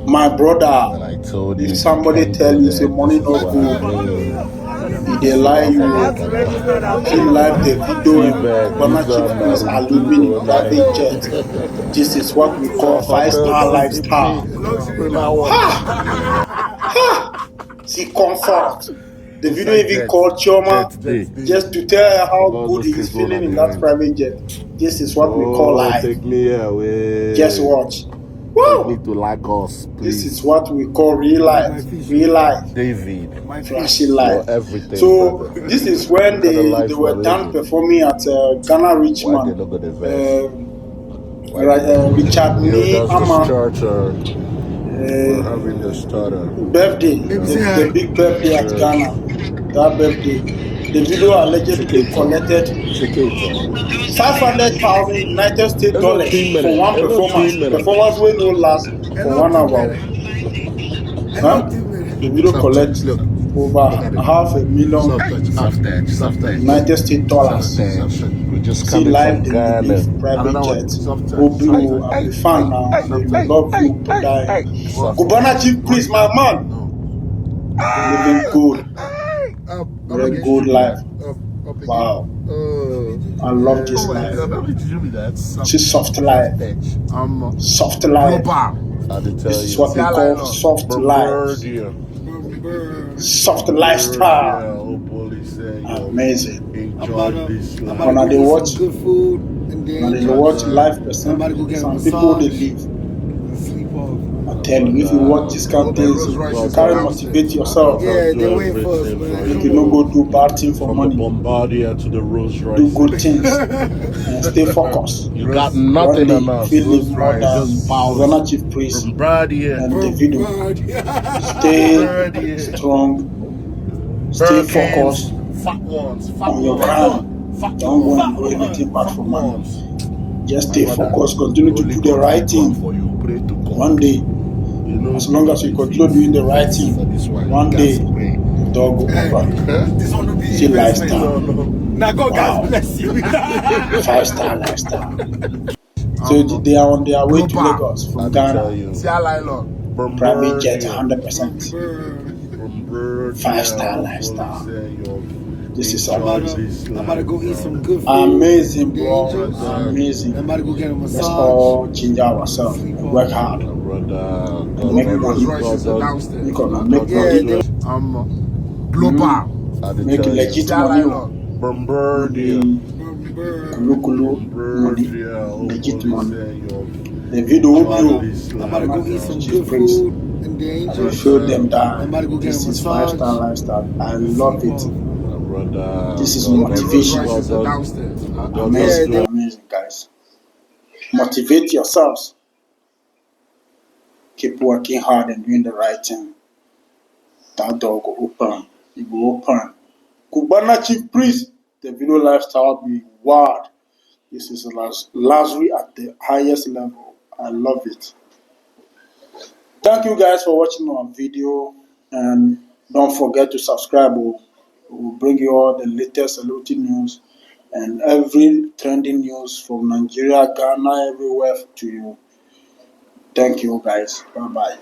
My brother, When I told you if somebody tell you say money no good, they lie you. See live the video and Cubana Chief Priest are living in private jet. This is what we call 5-star lifestyle. See comfort. The video even called Choma just to tell her how good he is feeling in that private jet. This is what we call life. Take me away. Just watch. Take me to Lagos, please. This is what we call real life. Real life. David. Flashy life. Everything, so brother. this is when they were done performing at Ghana Richmond. Richard Nee Ama birthday, the big birthday at Ghana. That birthday, the video allegedly collected $500,000 United States dollars for one performance. Performance will not last for 1 hour. The video collects over $500,000 United States dollars. See live the private jet. Hope you are a fan now. We love you to die. Cubana Chief Priest, my man. Living good. Very good life. Wow. I love this life. She's soft life. Soft life. This is what we call soft life. Soft lifestyle. Amazing. When they watch live person, some people they leave. I tell you, if you watch this kind of things, you can't motivate yourself. Yeah, they wait for us, man. You cannot go do bad things for money. Bombardier to the Rolls Royce. Do good things and stay focused. You got nothing on us. Feeling more than Cubana Chief Priest and Davido. Stay strong. Stay focused on your ground. Don't go and do anything bad for money. Just stay focused. Continue to do the right thing. One day, as long as you continue doing the right thing, one day the dog will come back. See lifestyle. Now God bless you. 5-star lifestyle. So they are on their way to Lagos from Ghana. Private jet, 100%. 5-star lifestyle. This is amazing. I'm about to go eat some good food. Amazing, bro. Amazing. I'm about to go get a massage. Let's all change ourselves and work hard. And make money. Make legit money. Kulu money. Legit money. The video will be. I'm about to go eat some good food. I will show them that this is 5-star lifestyle. I love it. This is motivation. Amazing, guys. Motivate yourselves. Keep working hard and doing the right thing. That door will open. It will open. Cubana Chief Priest, the video lifestyle will be wild. This is luxury at the highest level. I love it. Thank you guys for watching our video, and don't forget to subscribe. We'll bring you all the latest celebrity news and every trending news from Nigeria, Ghana, everywhere to you. Thank you guys. Bye-bye.